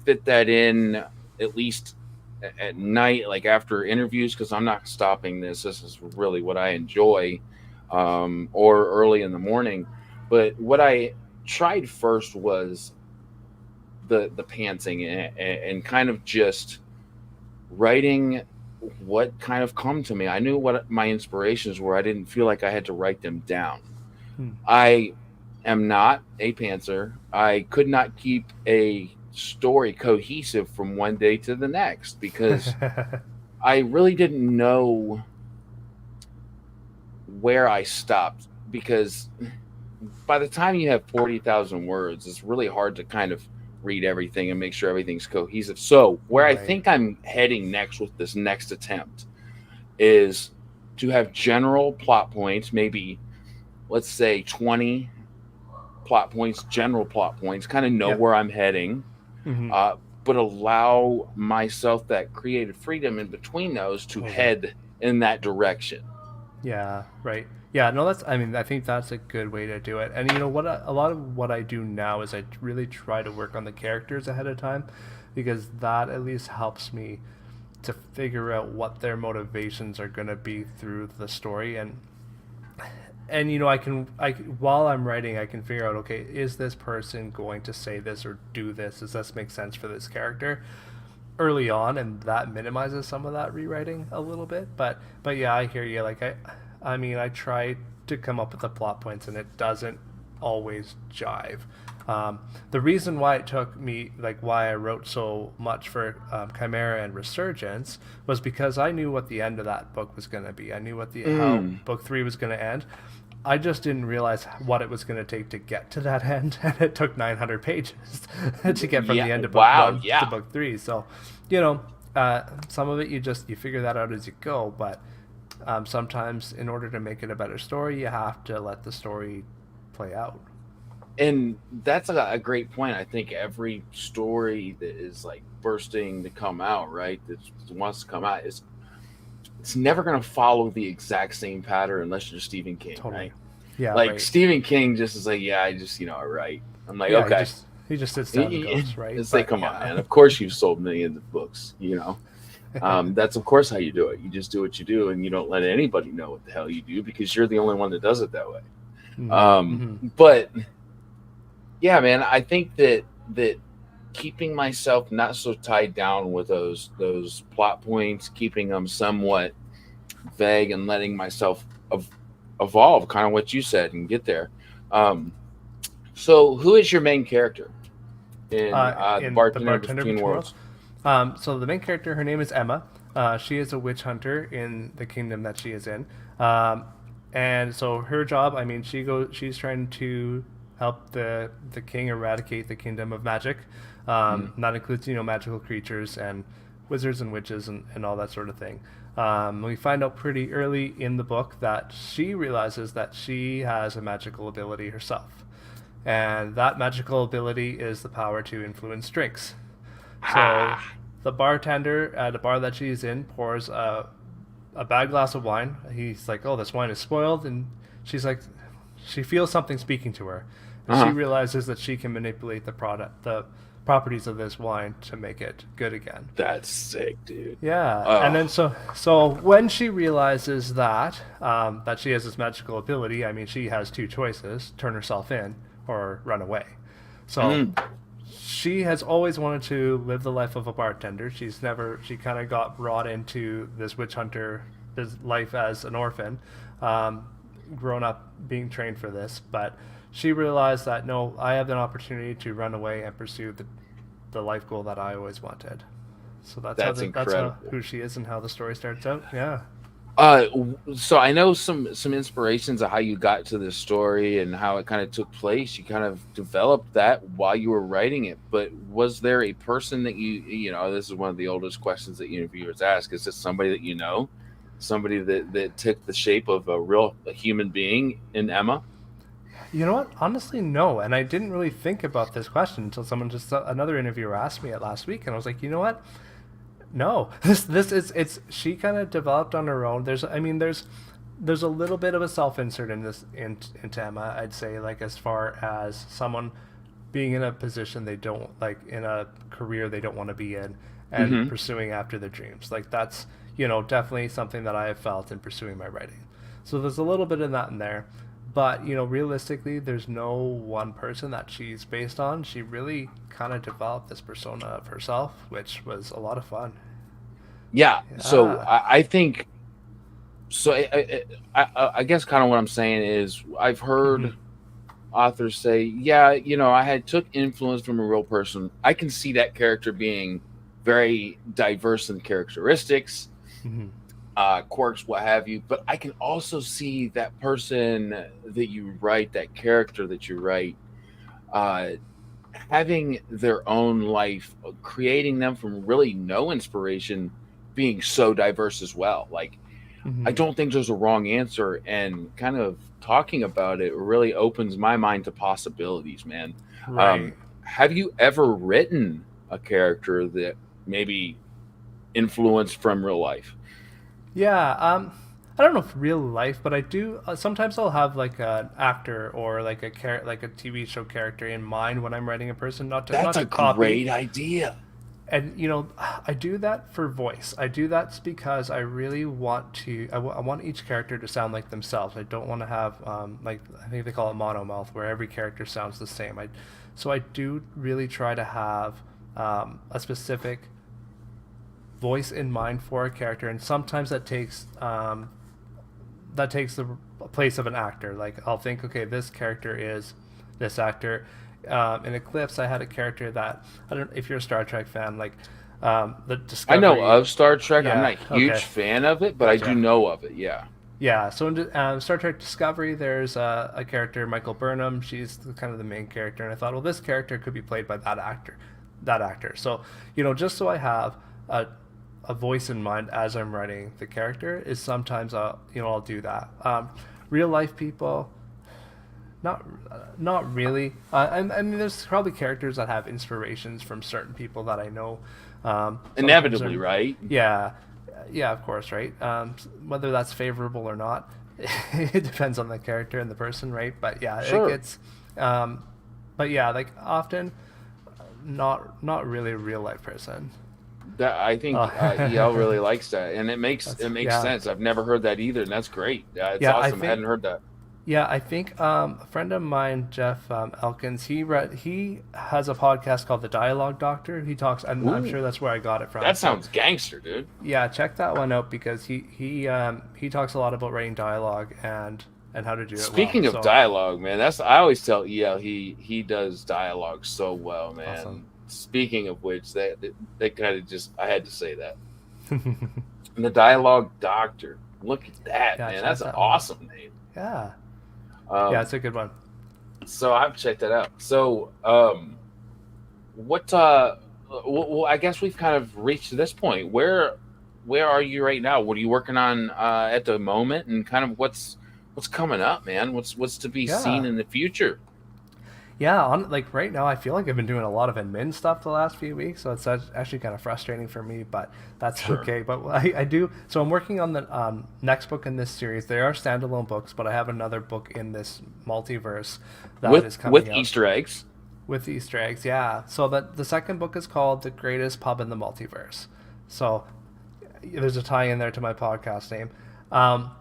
fit that in, at least at night, like after interviews, because I'm not stopping this. This is really what I enjoy, or early in the morning. But what I tried first was the pantsing, and kind of just writing what kind of come to me. I knew what my inspirations were. I didn't feel like I had to write them down. Hmm. I am not a pantser. I could not keep a story cohesive from one day to the next because I really didn't know where I stopped. Because by the time you have 40,000 words, it's really hard to kind of read everything and make sure everything's cohesive. So, where I Right. think I'm heading next with this next attempt is to have general plot points, maybe let's say 20 plot points, general plot points, kind of know Yep. where I'm heading, Hmm. uh, but allow myself that creative freedom in between those to Totally. head in that direction. Yeah, right. Yeah, no, I mean, I think that's a good way to do it. And what a lot of what I do now is I really try to work on the characters ahead of time, because that at least helps me to figure out what their motivations are going to be through the story. And I while I'm writing, I can figure out, okay, is this person going to say this or do this? Does this make sense for this character early on? And that minimizes some of that rewriting a little bit. But yeah, I hear you. Like, I mean, I try to come up with the plot points, and it doesn't always jive. The reason why it took me, like, why I wrote so much for Chimera and Resurgence, was because I knew what the end of that book was going to be. I knew how Mm. book three was going to end. I just didn't realize what it was going to take to get to that end, and it took 900 pages to get from Yeah. the end of book Wow. one to Yeah. book three. So, you know, some of it you figure that out as you go, but sometimes in order to make it a better story, you have to let the story play out. And that's a great point. I think every story that is like bursting to come out, right, that wants to come out, is it's never going to follow the exact same pattern unless you're Stephen King, Totally. right? Yeah. Like, Right. Stephen King just is like, yeah, I just, I write. I'm like, Yeah. okay. He just sits down and goes, right. It's like, But come on, yeah. man. Of course you've sold millions of books. That's of course how you do it. You just do what you do, and you don't let anybody know what the hell you do because you're the only one that does it that way. Mm-hmm. Um, Mm-hmm. but yeah, man, I think that keeping myself not so tied down with those plot points, keeping them somewhat vague, and letting myself evolve, kind of what you said, and get there. Um, so, who is your main character in the In The Bartender Bartender Between Between Worlds. Worlds? So the main character, her name is Emma. She is a witch hunter in the kingdom that she is in. And so her job, I mean, she's trying to help the king eradicate the kingdom of magic. Mm. That includes, magical creatures and wizards and witches and all that sort of thing. We find out pretty early in the book that she realizes that she has a magical ability herself. And that magical ability is the power to influence drinks. So Ha! the bartender at a bar that she's in pours a bad glass of wine. He's like, "Oh, this wine is spoiled," and she's like, she feels something speaking to her, and she realizes that she can manipulate the properties of this wine to make it good again. That's sick, dude. Yeah, and then so when she realizes that that she has this magical ability, I mean, she has two choices: turn herself in or run away. So she has always wanted to live the life of a bartender. She kind of got brought into this witch hunter life as an orphan, grown up being trained for this, but she realized that no, I have an opportunity to run away and pursue the life goal that I always wanted. So that's who she is and how the story starts out. Yeah. So I know some inspirations of how you got to this story and how it kind of took place. You kind of developed that while you were writing it. But was there a person that you know, this is one of the oldest questions that interviewers ask. Is this somebody that you know? Somebody that took the shape of a human being in Emma? You know what? Honestly, no. And I didn't really think about this question until another interviewer asked me it last week, and I was like, you know what? No. This is she kind of developed on her own. There's a little bit of a self-insert in this into Emma, I'd say, like as far as someone being in a position they don't like, in a career they don't want to be in, and pursuing after their dreams. Like that's, you know, definitely something that I have felt in pursuing my writing. So there's a little bit of that in there. But, you know, realistically, there's no one person that she's based on. She really kind of developed this persona of herself, which was a lot of fun. Yeah. So I think, so I guess kind of what I'm saying is I've heard authors say, yeah, you know, I took influence from a real person. I can see that character being very diverse in characteristics, quirks, what have you, but I can also see that person that you write, that character that you write, having their own life, creating them from really no inspiration, being so diverse as well. Like, I don't think there's a wrong answer, and kind of talking about it really opens my mind to possibilities, man. Right. Have you ever written a character that maybe influenced from real life? Yeah, I don't know if real life, but I do. Sometimes I'll have like an actor or like a TV show character in mind when I'm writing a person. That's a great idea. And you know, I do that for voice. I do that because I really want to. I want each character to sound like themselves. I don't want to have like, I think they call it monomouth, where every character sounds the same. So I do really try to have a specific voice in mind for a character, and sometimes that takes the place of an actor. Like I'll think, okay, this character is this actor. In Eclipse, I had a character that, I don't know if you're a Star Trek fan, like the Discovery. I know of Star Trek. Yeah, I'm not a huge fan of it, but gotcha. I do know of it. Yeah. So in Star Trek Discovery, there's a character, Michael Burnham. She's kind of the main character, and I thought, well, this character could be played by that actor. So, you know, just so I have a voice in mind as I'm writing the character, is sometimes I'll do that. Real life people, not really. I mean, there's probably characters that have inspirations from certain people that I know. Inevitably, right? Yeah, of course, right. Whether that's favorable or not, it depends on the character and the person, right? But yeah, sure. But yeah, like often, not really a real life person. That I think EL really likes that, and it makes sense. I've never heard that either, and that's great. It's awesome. I hadn't heard that. Yeah, I think a friend of mine, Jeff Elkins, he has a podcast called The Dialogue Doctor. He talks, and I'm sure that's where I got it from. That sounds gangster, dude. Yeah, check that one out, because he talks a lot about writing dialogue and how to do it. Speaking of dialogue, man, I always tell EL he does dialogue so well, man. Awesome. Speaking of which, they kind of just, I had to say that. The Dialogue Doctor. Look at that, man. That's an awesome name. Yeah. Yeah, it's a good one. So I've checked that out. So, well, I guess we've kind of reached this point. Where are you right now? What are you working on at the moment, and kind of what's coming up, man? What's to be seen in the future? Yeah, like right now, I feel like I've been doing a lot of admin stuff the last few weeks, so it's actually kind of frustrating for me, but that's Sure. okay. But I do. So I'm working on the next book in this series. They are standalone books, but I have another book in this multiverse that is coming With out Easter eggs. with Easter eggs. Yeah. So that the second book is called "The Greatest Pub in the Multiverse." So there's a tie in there to my podcast name. Um,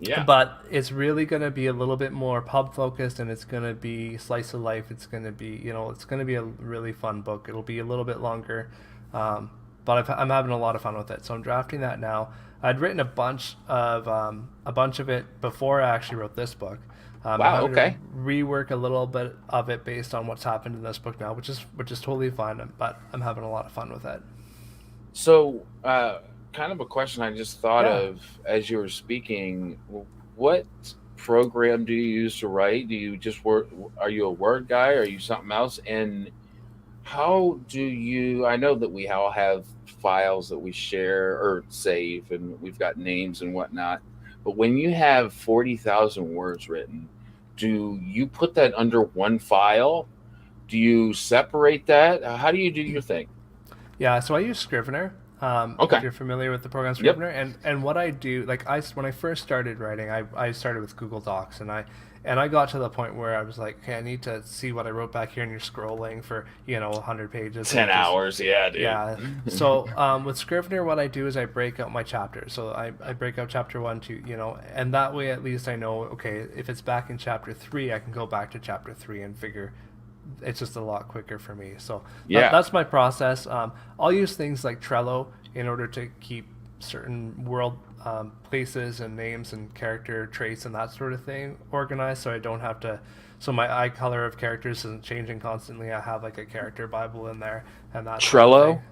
Yeah. but it's really going to be a little bit more pub focused, and it's going to be slice of life. It's going to be, it's going to be a really fun book. It'll be a little bit longer, but I'm having a lot of fun with it. So I'm drafting that now. I'd written a bunch of it before I actually wrote this book. Wow. I'm having Okay. to rework a little bit of it based on what's happened in this book now, which is totally fine. But I'm having a lot of fun with it. So, kind of a question I just thought Yeah. of as you were speaking. What program do you use to write? Do you just work? Are you a Word guy? Or are you something else? And how do you? I know that we all have files that we share or save, and we've got names and whatnot. But when you have 40,000 words written, do you put that under one file? Do you separate that? How do you do your thing? Yeah, so I use Scrivener. Okay. If you're familiar with the program Yep. Scrivener, and what I do, like when I first started writing, I started with Google Docs, and I got to the point where I was like, okay, I need to see what I wrote back here, and you're scrolling for 100 pages, 10 hours. Yeah, dude. yeah. So with Scrivener, what I do is I break out my chapters. So I break out chapter 1, 2, and that way at least I know, okay, if it's back in chapter 3, I can go back to chapter 3 and figure it's just a lot quicker for me. So Yeah. that's my process. I'll use things like Trello in order to keep certain world places and names and character traits and that sort of thing organized, so I don't have to. So my eye color of characters isn't changing constantly. I have like a character Bible in there and that. Sort of Trello? thing.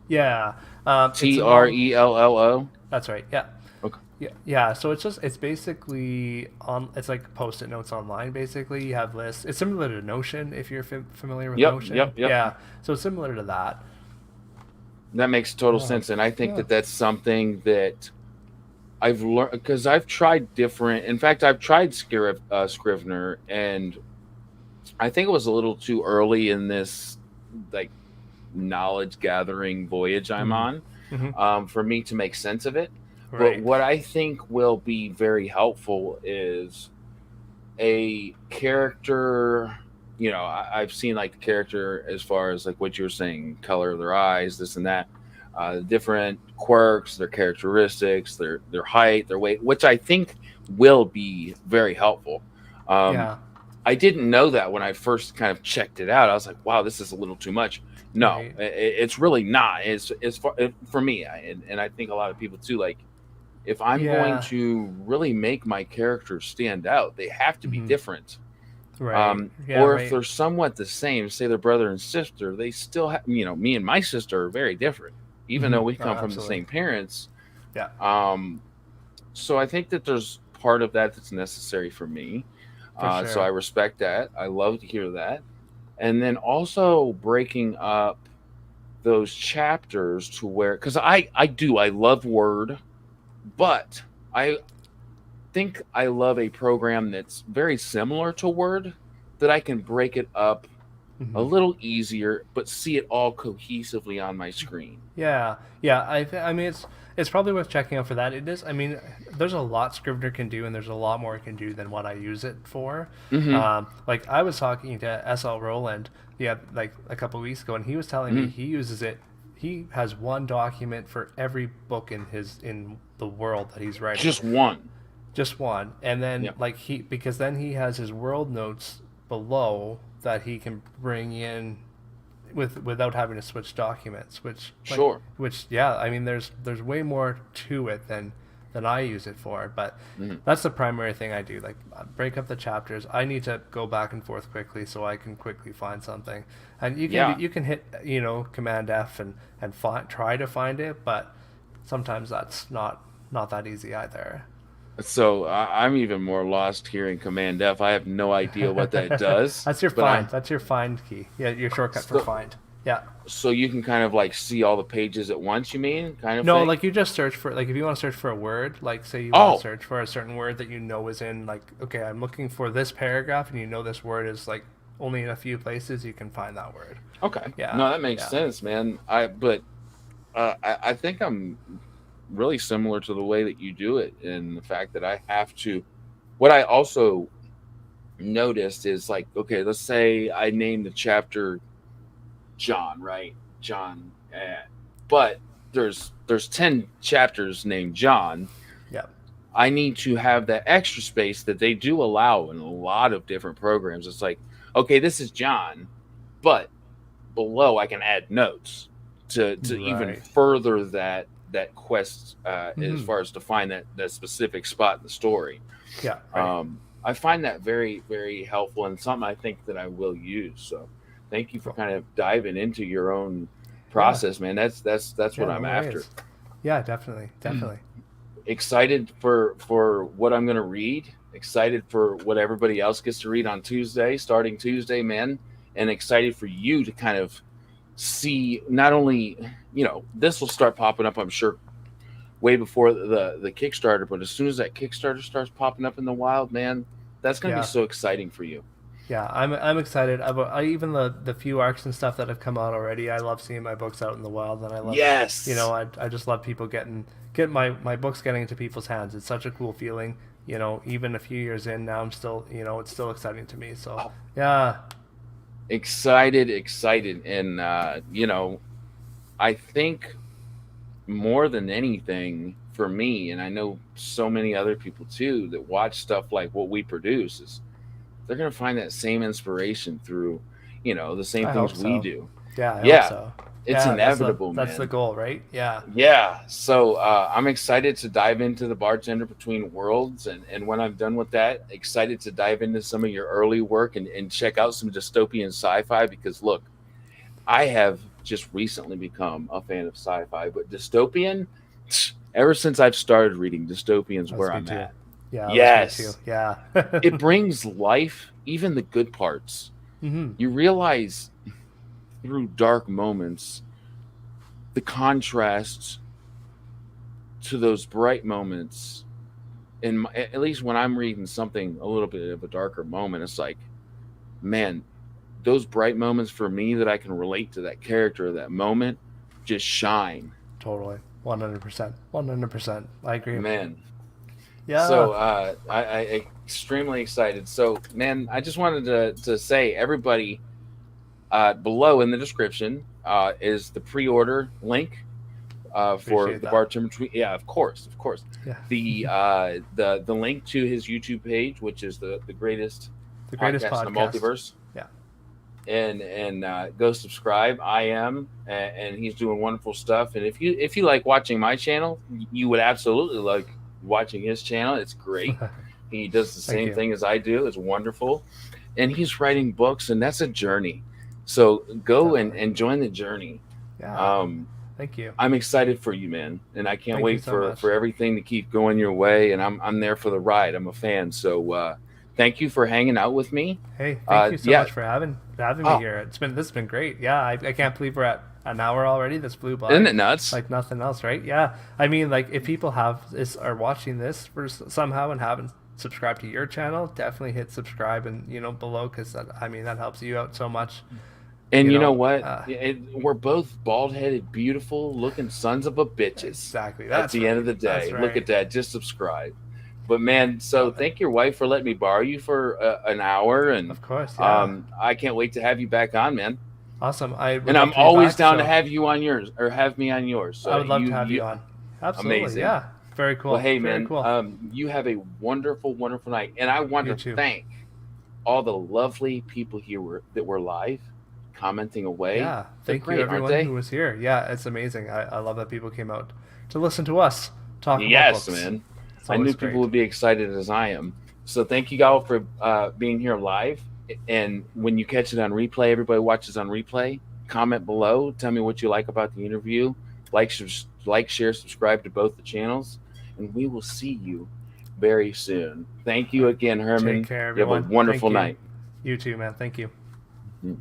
Yeah. Trello? That's right. Yeah. Okay. Yeah. So it's basically it's like Post-it notes online. Basically, you have lists. It's similar to Notion if you're familiar with Yep, Notion. yep. Yeah. So it's similar to that. That makes total sense. And I think that that's something that I've learned because I've tried different. In fact, I've tried Scrivener, and I think it was a little too early in this like knowledge gathering voyage I'm on for me to make sense of it. Right. But what I think will be very helpful is a character. I've seen like the character as far as like what you're saying, color of their eyes, this and that, different quirks, their characteristics, their height, their weight, which I think will be very helpful. Yeah. I didn't know that when I first kind of checked it out. I was like, wow, this is a little too much. No, Right. it's really not. It's for me, and I think a lot of people too. Like, if I'm going to really make my characters stand out, they have to be different. Right. Or if they're somewhat the same, say they're brother and sister, they still have, me and my sister are very different, even though we come from the same parents. Yeah. So I think that there's part of that that's necessary for me. For So sure. I respect that. I love to hear that. And then also breaking up those chapters to where, because I love Word, but I think I love a program that's very similar to Word that I can break it up a little easier, but see it all cohesively on my screen. Yeah. I mean, it's probably worth checking out for that. It is. I mean, there's a lot Scrivener can do, and there's a lot more it can do than what I use it for. Like I was talking to SL Roland, like a couple of weeks ago, and he was telling me he uses it. He has one document for every book in the world that he's writing. Just one, and then because then he has his world notes below that he can bring in without having to switch documents. Which I mean, there's way more to it than I use it for. But that's the primary thing I do. Like break up the chapters. I need to go back and forth quickly so I can quickly find something. And you can hit Command F and try to find it, but sometimes that's not that easy either. So I'm even more lost hearing Command F. I have no idea what that does. That's your find. That's your find key. Yeah, your shortcut for find. Yeah. So you can kind of like see all the pages at once. You mean thing? Like you just search for if you want to search for a word, like say you want to search for a certain word that is in like, okay, I'm looking for this paragraph, and this word is like only in a few places you can find that word. Okay. Yeah. No, that makes sense, man. I think I'm really similar to the way that you do it, and the fact that I have to. What I also noticed is like, okay, let's say I named the chapter John, right? John, but there's 10 chapters named John. Yeah. I need to have that extra space that they do allow in a lot of different programs. It's like, okay, this is John, but below I can add notes to even further that quest as far as to find that specific spot in the story. Yeah. Right. I find that very, very helpful and something I think that I will use. So thank you for kind of diving into your own process, man. That's what I'm after. Yeah, definitely. Excited for what I'm going to read. Excited for what everybody else gets to read on Tuesday, starting Tuesday, man. And excited for you to kind of see not only, this will start popping up, I'm sure, way before the Kickstarter, but as soon as that Kickstarter starts popping up in the wild, man, that's going to be so exciting for you. Yeah, I'm excited about even the few arcs and stuff that have come out already. I love seeing my books out in the wild, and I love I just love people getting my books getting into people's hands. It's such a cool feeling. Even a few years in now, I'm still it's still exciting to me. So yeah, excited, and I think more than anything for me, and I know so many other people too that watch stuff like what we produce, is they're going to find that same inspiration through, the same things we do. Yeah. I hope so. It's inevitable, man. That's the goal, right? Yeah. Yeah. So I'm excited to dive into the Bartender Between Worlds. And when I'm done with that, excited to dive into some of your early work and check out some dystopian sci-fi, because look, I have just recently become a fan of sci-fi, but dystopian, ever since I've started reading, dystopian's where I'm at. Yeah. Yes. Yeah. It brings life, even the good parts. Mm-hmm. You realize through dark moments, the contrasts to those bright moments. And at least when I'm reading something a little bit of a darker moment, it's like, man, those bright moments for me that I can relate to that character, that moment, just shine. Totally. 100%. I agree. Man. Yeah. So I extremely excited. So, man, I just wanted to say, everybody, below in the description is the pre-order link for the Bartender Between. Yeah, of course. Yeah. The link to his YouTube page, which is the greatest podcast in the multiverse. Yeah. And go subscribe. I am, and he's doing wonderful stuff. And if you like watching my channel, you would absolutely like watching his channel. It's great. He does the same thing as I do. It's wonderful. And he's writing books, and that's a journey. So go and join the journey. Yeah. Thank you. I'm excited for you, man. And I can't wait for everything to keep going your way. And I'm there for the ride. I'm a fan. So thank you for hanging out with me. Hey, thank you so much for having me here. This has been great. Yeah, I can't believe we're at an hour already. This flew by. Isn't it nuts? Like nothing else, right? Yeah. I mean, like, if people are watching this somehow and haven't subscribed to your channel, definitely hit subscribe and below, because that helps you out so much. And you know what? We're both bald-headed, beautiful-looking sons of a bitches. Exactly. At the end of the day, look at that. Just subscribe. But man, so thank your wife for letting me borrow you for an hour, and of course, yeah. I can't wait to have you back on, man. Awesome. I'm always down to have you on yours, or have me on yours. So I would love to have you on. Absolutely. Amazing. Yeah. Very cool. Well, hey, Very man, cool. you have a wonderful, wonderful night, and I want to thank all the lovely people here that were live, commenting away. Yeah. Thank you, everyone who was here. Yeah, it's amazing. I love that people came out to listen to us talk about books. Yes, man. I knew people would be excited as I am. So thank you all for being here live. And when you catch it on replay, everybody watches on replay, comment below. Tell me what you like about the interview. Like, share, subscribe to both the channels. And we will see you very soon. Thank you again, Herman. Take care, everyone. You have a wonderful night. You too, man. Thank you. Mm-hmm.